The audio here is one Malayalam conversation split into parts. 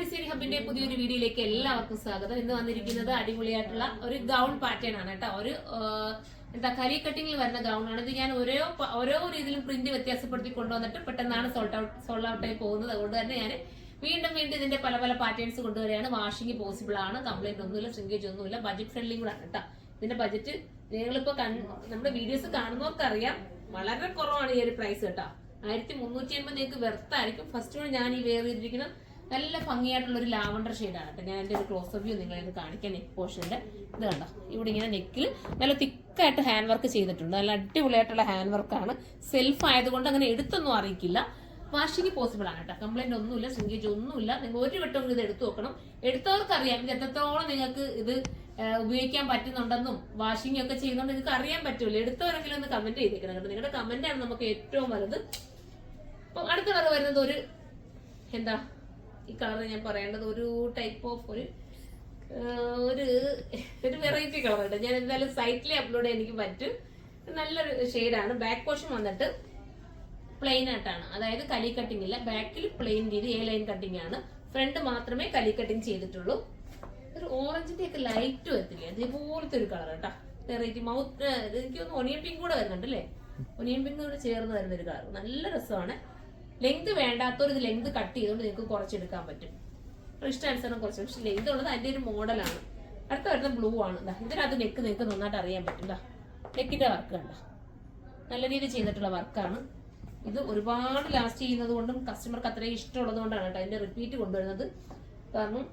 ഡിസൈൻ ഹബിന്റെ പുതിയൊരു വീഡിയോയിലേക്ക് എല്ലാവർക്കും സ്വാഗതം. ഇന്ന് വന്നിരിക്കുന്നത് അടിപൊളിയായിട്ടുള്ള ഒരു ഗൗൺ പാറ്റേൺ ആണ് കേട്ടോ. ഒരു എന്താ കരി കട്ടിങ്ങിൽ വരുന്ന ഗൗൺ ആണ് ഇത്. ഞാൻ ഓരോ രീതിയിലും പ്രിന്റ് വ്യത്യാസപ്പെടുത്തി കൊണ്ടുവന്നിട്ട് പെട്ടെന്നാണ് സോൾഡ് ഔട്ട് ആയി പോകുന്നത്. അതുകൊണ്ട് തന്നെ ഞാൻ വീണ്ടും ഇതിന്റെ പല പല പാറ്റേൺസ് കൊണ്ടുവരികയാണ്. വാഷിംഗ് പോസിബിൾ ആണ്, കംപ്ലൈന്റ് ഒന്നുമില്ല, ശ്രിങ്കേജ് ഒന്നുമില്ല, ബജറ്റ് ഫ്രണ്ട്ലി കൂടെ ആണ് കേട്ടോ. ഇതിന്റെ ബജറ്റ് നിങ്ങളിപ്പോ നമ്മുടെ വീഡിയോസ് കാണുന്നവർക്ക് അറിയാം, വളരെ കുറവാണ് ഈ ഒരു പ്രൈസ് കേട്ടോ. 1350 നിങ്ങൾക്ക് വെർത്തായിരിക്കും. ഫസ്റ്റ് ഞാൻ ഈ വെയർ ചെയ്തിരിക്കുന്ന നല്ല ഭംഗിയായിട്ടുള്ള ഒരു ലാവണ്ടർ ഷെയ്ഡാണ് കേട്ടോ. ഞാൻ എന്റെ ഒരു ക്ലോസ് വ്യൂ നിങ്ങളെ കാണിക്കാൻ. നെക്ക് പോർഷന്റെ ഇത് കണ്ടോ, ഇവിടെ ഇങ്ങനെ നെക്കിൽ നല്ല തിക്കായിട്ട് ഹാൻഡ് വർക്ക് ചെയ്തിട്ടുണ്ട്. നല്ല അടിപൊളിയായിട്ടുള്ള ഹാൻഡ് വർക്കാണ്. സെൽഫ് ആയതുകൊണ്ട് അങ്ങനെ എടുത്തൊന്നും അറിയിക്കില്ല. വാഷിംഗ് പോസിബിൾ ആണ് കേട്ടോ. കംപ്ലൈന്റ് ഒന്നുമില്ല, ശ്രിങ്കേജ് ഒന്നുമില്ല. നിങ്ങൾ ഒരു വട്ടം ഇത് എടുത്തു നോക്കണം. എടുത്തവർക്ക് അറിയാം ഇത് എത്രത്തോളം നിങ്ങൾക്ക് ഇത് ഉപയോഗിക്കാൻ പറ്റുന്നുണ്ടെന്നും വാഷിംഗ് ഒക്കെ ചെയ്യുന്നുണ്ട് നിങ്ങൾക്ക് അറിയാൻ പറ്റൂല. എടുത്തവരെങ്കിലും ഒന്ന് കമന്റ് ചെയ്തേക്കണം കേട്ടോ. നിങ്ങളുടെ കമന്റ് ആണ് നമുക്ക് ഏറ്റവും വലുത്. അപ്പൊ അടുത്ത കളർ വരുന്നത് ഒരു എന്താ ഈ കളർ ഞാൻ പറയേണ്ടത് ഒരു ടൈപ്പ് ഓഫ് ഒരു വെറൈറ്റി കളർ ഉണ്ട്. ഞാൻ എന്തായാലും സൈറ്റിൽ അപ്ലോഡ് ചെയ്യാൻ എനിക്ക് പറ്റും. നല്ലൊരു ഷെയ്ഡാണ്. ബാക്ക് പോർഷൻ വന്നിട്ട് പ്ലെയിൻ ആയിട്ടാണ്, അതായത് കലി കട്ടിംഗ് ഇല്ല. ബാക്കിൽ പ്ലെയിൻ രീതി എ ലൈൻ കട്ടിംഗ് ആണ്. ഫ്രണ്ട് മാത്രമേ കലി കട്ടിംഗ് ചെയ്തിട്ടുള്ളൂ. ഒരു ഓറഞ്ചിന്റെ ഒക്കെ ലൈറ്റ് വരത്തില്ലേ, അതേപോലത്തെ ഒരു കളർ കേട്ടോ. വെറൈറ്റി മൗത്ത് എനിക്ക് തോന്നുന്നു ഒനിയൻ പിങ്ക് കൂടെ വരുന്നുണ്ട് അല്ലേ. ഒനിയൻ പിങ്ക് കൂടെ ചേർന്ന് വരുന്ന ഒരു കളർ, നല്ല രസമാണ്. ലെങ്ത് വേണ്ടാത്തവർ ഇത് ലെങ്ത് കട്ട് ചെയ്തുകൊണ്ട് നിങ്ങൾക്ക് കുറച്ചെടുക്കാൻ പറ്റും. ഇഷ്ടാനുസരണം കുറച്ച്, പക്ഷെ ലെങ്ത് ഉള്ളത് അതിന്റെ ഒരു മോഡലാണ്. അടുത്ത വരുന്ന ബ്ലൂ ആണ്. ഇതിനകത്ത് നെക്ക് നിങ്ങൾക്ക് നന്നായിട്ട് അറിയാൻ പറ്റും. നെക്കിന്റെ വർക്ക് കണ്ട നല്ല രീതിയിൽ ചെയ്തിട്ടുള്ള വർക്കാണ്. ഇത് ഒരുപാട് ലാസ്റ്റ് ചെയ്യുന്നത് കൊണ്ടും കസ്റ്റമർക്ക് അത്രയും ഇഷ്ടമുള്ളത് കൊണ്ടാണ് കേട്ടോ അതിന്റെ റിപ്പീറ്റ് കൊണ്ടുവരുന്നത്. കാരണം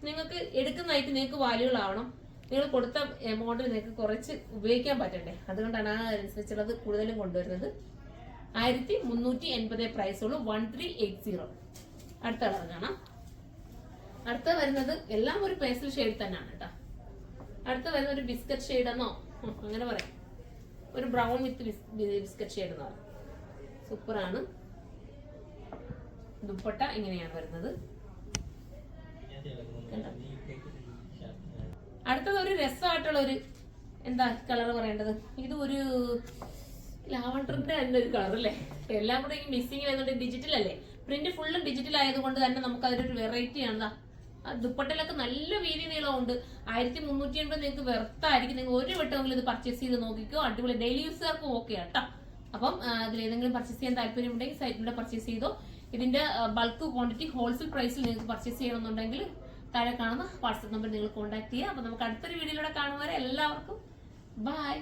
നിങ്ങൾക്ക് എടുക്കുന്നതായിട്ട് നിങ്ങൾക്ക് വാല്യൂകളാവണം. നിങ്ങൾ കൊടുത്ത എമൗണ്ടിൽ നിങ്ങൾക്ക് കുറച്ച് ഉപയോഗിക്കാൻ പറ്റണ്ടേ, അതുകൊണ്ടാണ് അതനുസരിച്ചുള്ളത് കൂടുതലും കൊണ്ടുവരുന്നത്. 1380 പ്രൈസ് ഉള്ളൂ. 1380. അടുത്ത കളർ കാണാം. അടുത്ത വരുന്നത് എല്ലാം ഒരു പേസ്റ്റൽ ഷെയ്ഡ് തന്നെയാണ് കേട്ടോ. അടുത്ത വരുന്ന ഒരു ബിസ്ക്കറ്റ് ഷെയ്ഡ് എന്നോ അങ്ങനെ പറയാം, ഒരു ബ്രൗൺ വിത്ത് ബിസ്ക്കറ്റ് ഷെയ്ഡ് എന്ന് പറയാം. സൂപ്പറാണ്. ദുപ്പട്ട ഇങ്ങനെയാണ് വരുന്നത്. അടുത്തത് ഒരു രസമായിട്ടുള്ള ഒരു എന്താ കളർ പറയേണ്ടത്, ഇത് ഒരു ലാവണ്ടറിന്റെ തന്നെ ഒരു കളർ അല്ലേ. എല്ലാം കൂടെ ഈ മിക്സിങ് വരുന്നുണ്ട്. ഡിജിറ്റൽ അല്ലേ, പ്രിന്റ് ഫുള്ളും ഡിജിറ്റൽ ആയതുകൊണ്ട് തന്നെ നമുക്ക് അതിലൊരു വെറൈറ്റി ആണ്. ആ ദുപ്പട്ടയിലൊക്കെ നല്ല വീതി നീളമുണ്ട്. 1380 നിങ്ങൾക്ക് വെർത്തായിരിക്കും. നിങ്ങൾ ഒരു വട്ടമെങ്കിലും ഇത് പർച്ചേസ് ചെയ്ത് നോക്കിക്കോ. അടിപൊളി ഡെയിലി യൂസുകാർക്കും ഓക്കെ കേട്ടോ. അപ്പം അതിലേതെങ്കിലും പർച്ചേസ് ചെയ്യാൻ താല്പര്യമുണ്ടെങ്കിൽ സൈറ്റിലൂടെ പർച്ചേസ് ചെയ്തോ. ഇതിന്റെ ബൾക്ക് ക്വാണ്ടിറ്റി ഹോൾസെയിൽ പ്രൈസിൽ നിങ്ങൾക്ക് പർച്ചേസ് ചെയ്യണമെന്നുണ്ടെങ്കിൽ താഴെ കാണുന്ന വാട്സ്ആപ്പ് നമ്പർ നിങ്ങൾ കോൺടാക്ട് ചെയ്യുക. അപ്പൊ നമുക്ക് അടുത്തൊരു വീഡിയോയിലൂടെ കാണുന്നവരെ എല്ലാവർക്കും ബൈ.